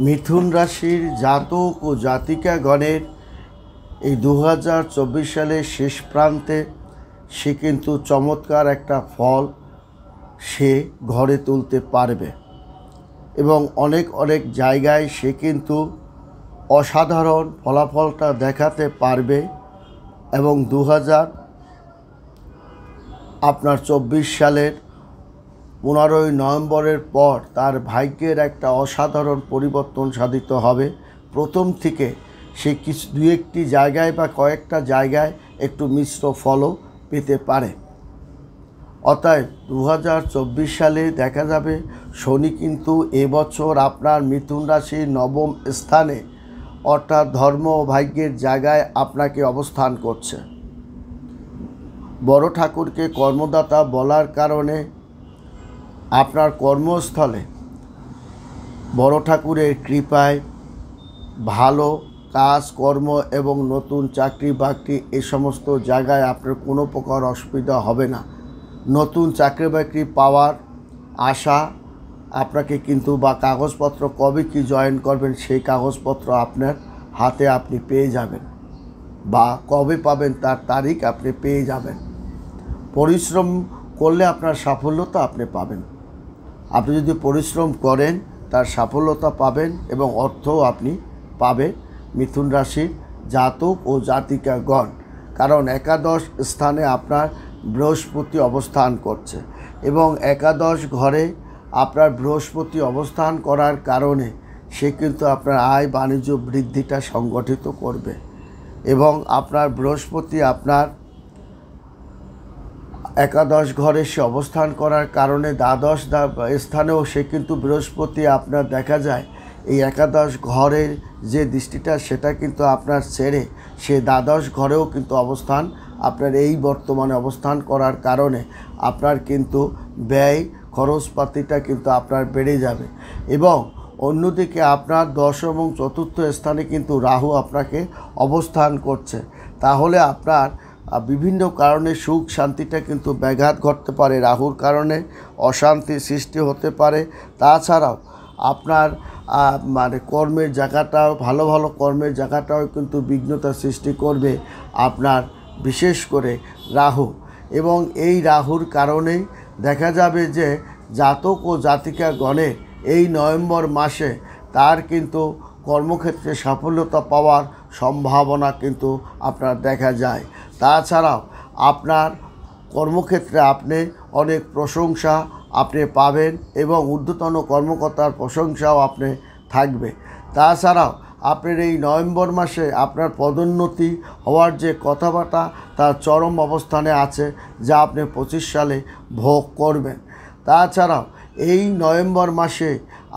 মিথুন রাশির জাতক ও জাতিকাগণের এই 2024 সালের শেষ প্রান্তে সে কিন্তু চমৎকার একটা ফল সে ঘরে তুলতে পারবে এবং অনেক অনেক জায়গায় সে কিন্তু অসাধারণ ফলাফলটা দেখাতে পারবে এবং 2024 সালের 15ই নভেম্বরের পর তার ভাগ্যের একটা অসাধারণ পরিবর্তন সাধিত হবে। প্রথম থেকে সে কিছু দু একটি জায়গায় বা কয়েকটা জায়গায় একটু মিশ্র ফলও পেতে পারে। অতএব 2024 সালে দেখা যাবে শনি কিন্তু এবছর আপনার মিথুন রাশির নবম স্থানে অর্থাৎ ধর্ম ও ভাগ্যের জায়গায় আপনাকে অবস্থান করছে। বড় ঠাকুরকে কর্মদাতা বলার কারণে আপনার কর্মস্থলে বড় ঠাকুরের কৃপায় ভালো কাজকর্ম এবং নতুন চাকরি বাকরি এ সমস্ত জায়গায় আপনার কোনো প্রকার অসুবিধা হবে না। নতুন চাকরি বাকরি পাওয়ার আশা আপনাকে কিন্তু বা কাগজপত্র কবে কি জয়েন করবেন সেই কাগজপত্র আপনার হাতে আপনি পেয়ে যাবেন বা কবে পাবেন তার তারিখ আপনি পেয়ে যাবেন। পরিশ্রম করলে আপনার সাফল্যতা আপনি পাবেন। আপনি যদি পরিশ্রম করেন তার সাফল্যতা পাবেন এবং অর্থও আপনি পাবেন মিথুন রাশির জাতক ও জাতিকাগণ। কারণ একাদশ স্থানে আপনার বৃহস্পতি অবস্থান করছে এবং একাদশ ঘরে আপনার বৃহস্পতি অবস্থান করার কারণে সে কিন্তু আপনার আয় বাণিজ্য বৃদ্ধিটা সংগঠিত করবে এবং আপনার বৃহস্পতি আপনার একাদশ ঘরে সে অবস্থান করার কারণে দ্বাদশ স্থানেও সে কিন্তু বৃহস্পতি আপনার দেখা যায় এই একাদশ ঘরের যে দৃষ্টিটা সেটা কিন্তু আপনার ছেড়ে সে দ্বাদশ ঘরেও কিন্তু অবস্থান আপনার এই বর্তমানে অবস্থান করার কারণে আপনার কিন্তু ব্যয় খরচপাতিটা কিন্তু আপনার বেড়ে যাবে এবং অন্যদিকে আপনার দশম এবং চতুর্থ স্থানে কিন্তু রাহু আপনাকে অবস্থান করছে। তাহলে আপনার বিভিন্ন কারণে সুখ শান্তিটা কিন্তু ব্যাঘাত ঘটতে পারে, রাহুর কারণে অশান্তি সৃষ্টি হতে পারে। তাছাড়াও আপনার কর্মের জায়গাটাও ভালো ভালো কর্মের জায়গাটাও কিন্তু বিঘ্নতা সৃষ্টি করবে আপনার বিশেষ করে রাহু। এবং এই রাহুর কারণেই দেখা যাবে যে জাতক ও জাতিকাগণের এই নভেম্বর মাসে তার কিন্তু কর্মক্ষেত্রে সাফল্যতা পাওয়ার সম্ভাবনা কিন্তু আপনার দেখা যায়। তাছাড়াও আপনার কর্মক্ষেত্রে আপনি অনেক প্রশংসা আপনি পাবেন এবং ঊর্ধ্বতন কর্মকর্তার প্রশংসাও আপনি থাকবে। তাছাড়াও আপনার এই নভেম্বর মাসে আপনার পদোন্নতি হওয়ার যে কথাবার্তা তার চরম অবস্থানে আছে, যা আপনি 25 সালে ভোগ করবেন। তাছাড়াও এই নভেম্বর মাসে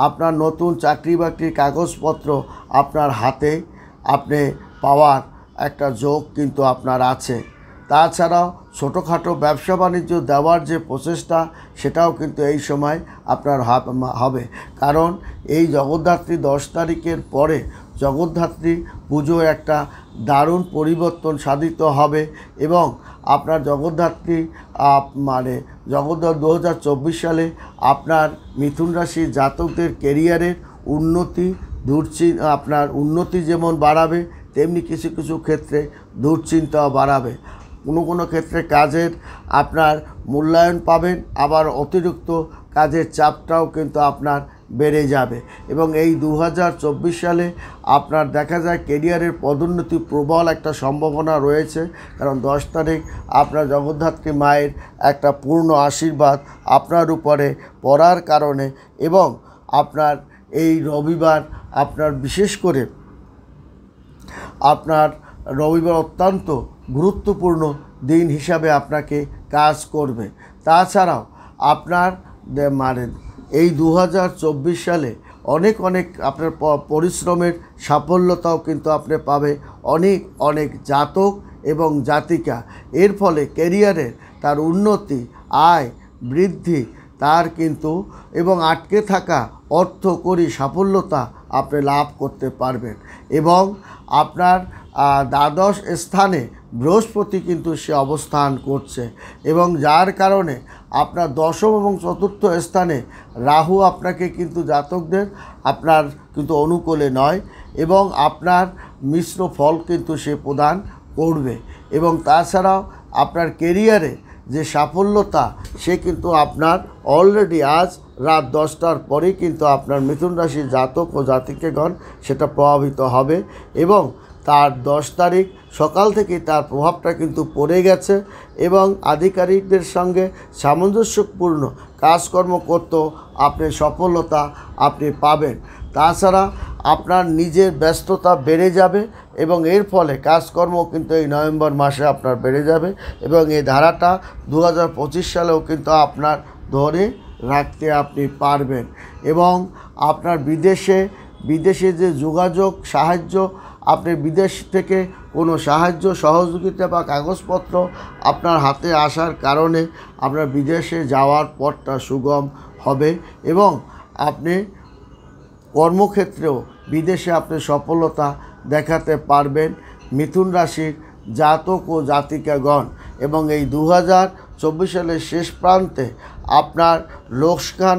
আপনার নতুন চাকরি বাকরির কাগজপত্র আপনার হাতে আপনি পাওয়ার একটা যোগ কিন্তু আপনার আছে। তাছাড়াও ছোটোখাটো ব্যবসা বাণিজ্য দেওয়ার যে প্রচেষ্টা সেটাও কিন্তু এই সময় আপনার হবে। কারণ এই জগদ্ধাত্রী 10 তারিখের পরে জগদ্ধাত্রী পুজো একটা দারুণ পরিবর্তন সাধিত হবে এবং আপনার জগদ্ধাত্রী জগদ্ধাত্রী 2024 সালে আপনার মিথুন রাশির জাতকদের কেরিয়ারের উন্নতি আপনার উন্নতি যেমন বাড়াবে তেমনি কিছু কিছু ক্ষেত্রে দুশ্চিন্তাও বাড়াবে। কোনো কোনো ক্ষেত্রে কাজের আপনার মূল্যায়ন পাবেন, আবার অতিরিক্ত কাজের চাপটাও কিন্তু আপনার বেড়ে যাবে এবং এই 2024 সালে আপনার দেখা যায় কেরিয়ারের পদোন্নতি প্রবল একটা সম্ভাবনা রয়েছে। কারণ 10 তারিখ আপনার জগদ্ধাত্রী মায়ের একটা পূর্ণ আশীর্বাদ আপনার উপরে পড়ার কারণে এবং আপনার এই রবিবার আপনার বিশেষ করে আপনার রবিবার অত্যন্ত গুরুত্বপূর্ণ দিন হিসাবে আপনাকে কাজ করবে। তাছাড়াও আপনার এই 2024 সালে অনেক আপনার পরিশ্রমের সাফল্যতাও কিন্তু আপনি পাবে অনেক অনেক জাতক এবং জাতিকা। এর ফলে ক্যারিয়ারের তার উন্নতি, আয় বৃদ্ধি তার কিন্তু এবং আটকে থাকা অর্থকরী সাফল্যতা আপনি লাভ করতে পারবেন এবং আপনার দ্বাদশ স্থানে বৃহস্পতি কিন্তু সে অবস্থান করছে এবং যার কারণে আপনার দশম এবং চতুর্থ স্থানে রাহু আপনাকে কিন্তু জাতকদের আপনার কিন্তু অনুকূলে নয় এবং আপনার মিশ্র ফল কিন্তু সে প্রদান করবে। এবং তাছাড়াও আপনার কেরিয়ারে যে সাফল্যতা সে কিন্তু আপনার অলরেডি আজ রাত 10টার পরেই কিন্তু আপনার মিথুন রাশির জাতক ও জাতিকাগণ সেটা প্রভাবিত হবে এবং তার 10 তারিখ সকাল থেকেই তার প্রভাবটা কিন্তু পড়ে গেছে এবং আধিকারিকদের সঙ্গে সামঞ্জস্যপূর্ণ কাজকর্ম করতেও আপনি সফলতা আপনি পাবেন। তাছাড়া আপনার নিজের ব্যস্ততা বেড়ে যাবে এবং এর ফলে কাজকর্ম কিন্তু এই নভেম্বর মাসে আপনার বেড়ে যাবে এবং এই ধারাটা 2025 সালেও কিন্তু আপনার ধরে রাখতে আপনি পারবেন। এবং আপনার বিদেশে যে যোগাযোগ সাহায্য, আপনি বিদেশ থেকে কোনো সাহায্য সহযোগিতা বা কাগজপত্র আপনার হাতে আসার কারণে আপনার বিদেশে যাওয়ার পথটা সুগম হবে এবং আপনি কর্মক্ষেত্রেও বিদেশে আপনি সফলতা দেখাতে পারবেন মিথুন রাশির জাতক ও জাতিকাগণ। এবং এই 2024 সালের শেষ প্রান্তে আপনার লোকসান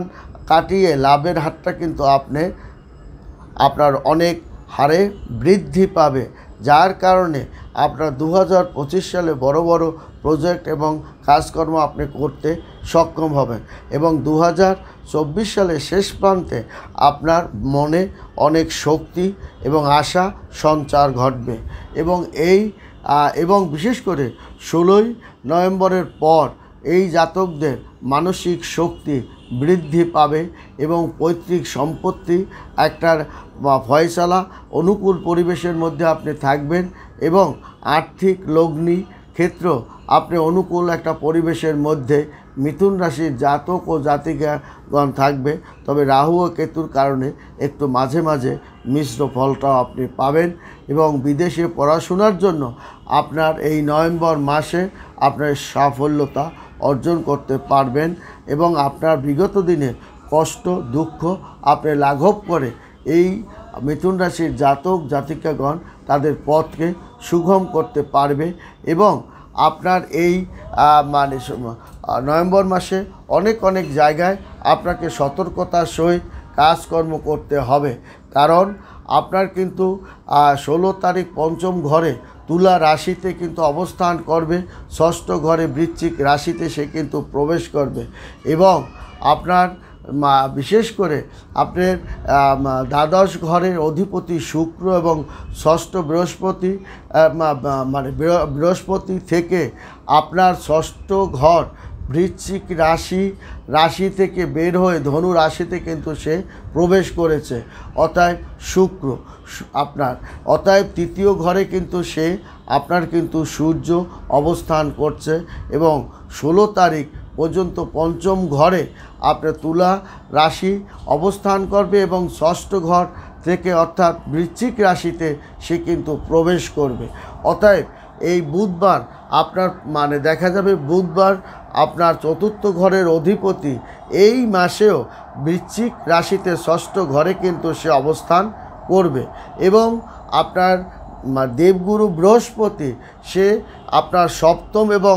কাটিয়ে লাভের হারটা কিন্তু আপনার অনেক হারে বৃদ্ধি পাবে, যার কারণে আপনার 2025 সালে বড় বড় প্রজেক্ট এবং কাজকর্ম আপনি করতে সক্ষম হবেন এবং 2024 সালের শেষ প্রান্তে আপনার মনে অনেক শক্তি এবং আশা সঞ্চার ঘটবে এবং বিশেষ করে 16ই নভেম্বরের পর এই জাতকদের মানসিক শক্তি বৃদ্ধি পাবে এবং পৈতৃক সম্পত্তি একটার ফয়সালা অনুকূল পরিবেশের মধ্যে আপনি থাকবেন এবং আর্থিক লগ্নি ক্ষেত্র আপনি অনুকূল একটা পরিবেশের মধ্যে মিথুন রাশির জাতক ও জাতিকাগণ থাকবে। তবে রাহু ও কেতুর কারণে একটু মাঝে মাঝে মিশ্র ফলটাও আপনি পাবেন এবং বিদেশে পড়াশোনার জন্য আপনার এই নভেম্বর মাসে আপনার সাফল্যতা অর্জন করতে পারবেন এবং আপনার বিগত দিনের কষ্ট দুঃখ আপনি লাঘব করে এই মিথুন রাশির জাতক জাতিকাগণ তাদের পথকে সুগম করতে পারবে এবং আপনার এই নভেম্বর মাসে অনেক জায়গায় আপনাকে সতর্কতার সহিত কাজকর্ম করতে হবে, কারণ আপনার কিন্তু 16 তারিখ পঞ্চম ঘরে তুলা রাশিতে কিন্তু অবস্থান করবে, ষষ্ঠ ঘরে বৃশ্চিক রাশিতে সে কিন্তু প্রবেশ করবে এবং আপনার বিশেষ করে আপনার দ্বাদশ ঘরের অধিপতি শুক্র এবং ষষ্ঠ বৃহস্পতি থেকে আপনার ষষ্ঠ ঘর বৃশ্চিক রাশি থেকে বের হয়ে ধনু রাশিতে কিন্তু সে প্রবেশ করেছে। অতএব শুক্র অতএব তৃতীয় ঘরে কিন্তু সে আপনার কিন্তু সূর্য অবস্থান করছে এবং 16 তারিখ পর্যন্ত পঞ্চম ঘরে আপনার তুলা রাশি অবস্থান করবে এবং ষষ্ঠ ঘর থেকে অর্থাৎ বৃশ্চিক রাশিতে সে কিন্তু প্রবেশ করবে। অতএব এই বুধবার আপনার দেখা যাবে বুধবার আপনার চতুর্থ ঘরের অধিপতি এই মাসেও বৃশ্চিক রাশিতে ষষ্ঠ ঘরে কিন্তু সে অবস্থান করবে এবং আপনার দেবগুরু বৃহস্পতি সে আপনার সপ্তম এবং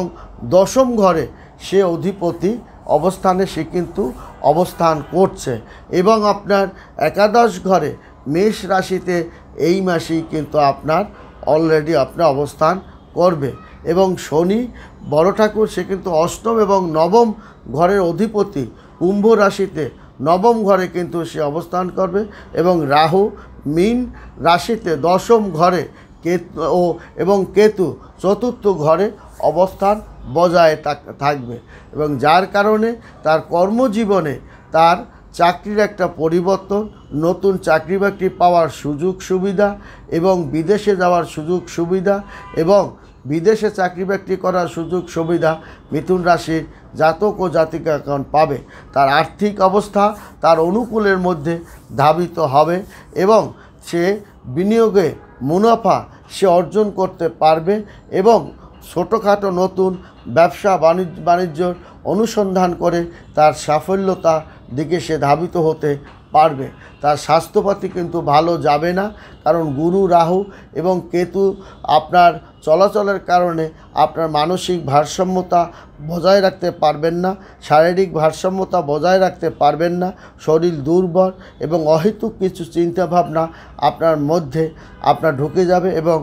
দশম ঘরে সে অধিপতি অবস্থানে সে কিন্তু অবস্থান করছে এবং আপনার একাদশ ঘরে মেষ রাশিতে এই মাসেই কিন্তু আপনার অলরেডি আপনার অবস্থান করবে এবং শনি বড় ঠাকুর সে কিন্তু অষ্টম এবং নবম ঘরের অধিপতি কুম্ভ রাশিতে নবম ঘরে কিন্তু সে অবস্থান করবে এবং রাহু মীন রাশিতে দশম ঘরে কেতু চতুর্থ ঘরে অবস্থান বজায় থাকবে এবং যার কারণে তার কর্মজীবনে তার চাকরির একটা পরিবর্তন, নতুন চাকরি বাকরি পাওয়ার সুযোগ সুবিধা এবং বিদেশে যাওয়ার সুযোগ সুবিধা এবং বিদেশে চাকরি বাকরি করার সুযোগ সুবিধা মিথুন রাশির জাতক ও জাতিকাগণ পাবে। তার আর্থিক অবস্থা তার অনুকূলের মধ্যে ধাবিত হবে এবং সে বিনিয়োগে মুনাফা সে অর্জন করতে পারবে এবং ছোটোখাটো নতুন ব্যবসা বাণিজ্যর অনুসন্ধান করে তার সাফল্যতা দিকে সে ধাবিত হতে পারবে। তার স্বাস্থ্যপাতি কিন্তু ভালো যাবে না, কারণ গুরু, রাহু এবং কেতু আপনার চলাচলের কারণে আপনার মানসিক ভারসাম্যতা বজায় রাখতে পারবেন না, শারীরিক ভারসাম্যতা বজায় রাখতে পারবেন না, শরীর দুর্বল এবং অহেতুক কিছু চিন্তাভাবনা আপনার মধ্যে আপনার ঢুকে যাবে এবং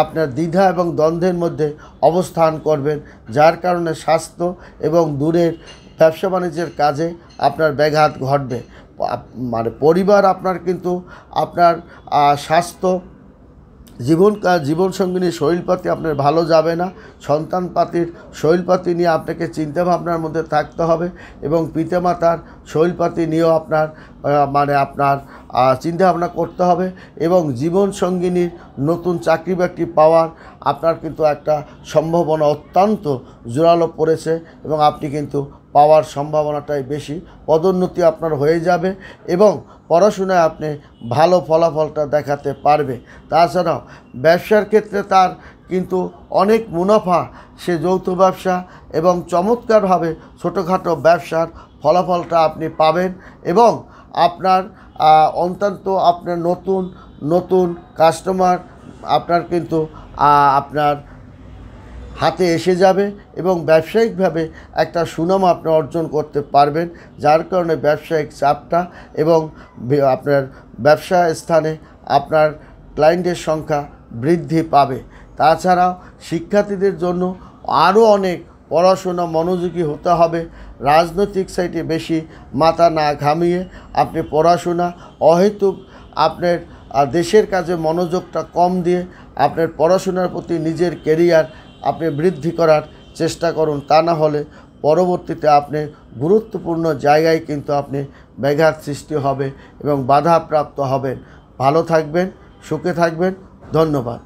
আপনার দ্বিধা এবং দ্বন্দ্বের মধ্যে অবস্থান করবেন, যার কারণে স্বাস্থ্য এবং দূরের ব্যবসা বাণিজ্যের কাজে আপনার ব্যাঘাত ঘটবে। মানে পরিবার আপনার কিন্তু আপনার স্বাস্থ্য, জীবনসঙ্গিনীর শরীরপাতি আপনার ভালো যাবে না, সন্তানপাতির শরীরপাতি নিয়ে আপনাকে চিন্তাভাবনার মধ্যে থাকতে হবে এবং পিতামাতার শরীরপাতি নিয়েও আপনার আপনার চিন্তাভাবনা করতে হবে এবং জীবনসঙ্গিনীর নতুন চাকরি বাকরি পাওয়ার আপনার কিন্তু একটা সম্ভাবনা অত্যন্ত জোরালো পড়েছে এবং আপনি কিন্তু পাওয়ার সম্ভাবনাটাই বেশি। পদোন্নতি আপনার হয়ে যাবে এবং পড়াশোনায় আপনি ভালো ফলাফলটা দেখাতে পারবে। তাছাড়াও ব্যবসার ক্ষেত্রে তার কিন্তু অনেক মুনাফা, সে যৌথ ব্যবসা এবং চমৎকারভাবে ছোটোখাটো ব্যবসার ফলাফলটা আপনি পাবেন এবং আপনার অত্যন্ত আপনার নতুন নতুন কাস্টমার আপনার কিন্তু আপনার হাতে এসে যাবে এবং ব্যবসায়িকভাবে একটা সুনাম আপনি অর্জন করতে পারবেন, যার কারণে ব্যবসায়িক চাপটা এবং আপনার ব্যবসা স্থানে আপনার ক্লায়েন্টের সংখ্যা বৃদ্ধি পাবে। তাছাড়াও শিক্ষার্থীদের জন্য আরও অনেক পড়াশোনা মনোযোগী হতে হবে। রাজনৈতিক সাইডে বেশি মাথা না ঘামিয়ে আপনি পড়াশোনা, অহেতুক আপনার দেশের কাজে মনোযোগটা কম দিয়ে আপনার পড়াশোনার প্রতি নিজের কেরিয়ার আপনি বৃদ্ধি করার চেষ্টা করুন। তা না হলে পরবর্তীতে আপনি গুরুত্বপূর্ণ জায়গায় কিন্তু আপনি ব্যাঘাত সৃষ্টি হবে এবং বাধাপ্রাপ্ত হবেন। ভালো থাকবেন, সুখে থাকবেন। ধন্যবাদ।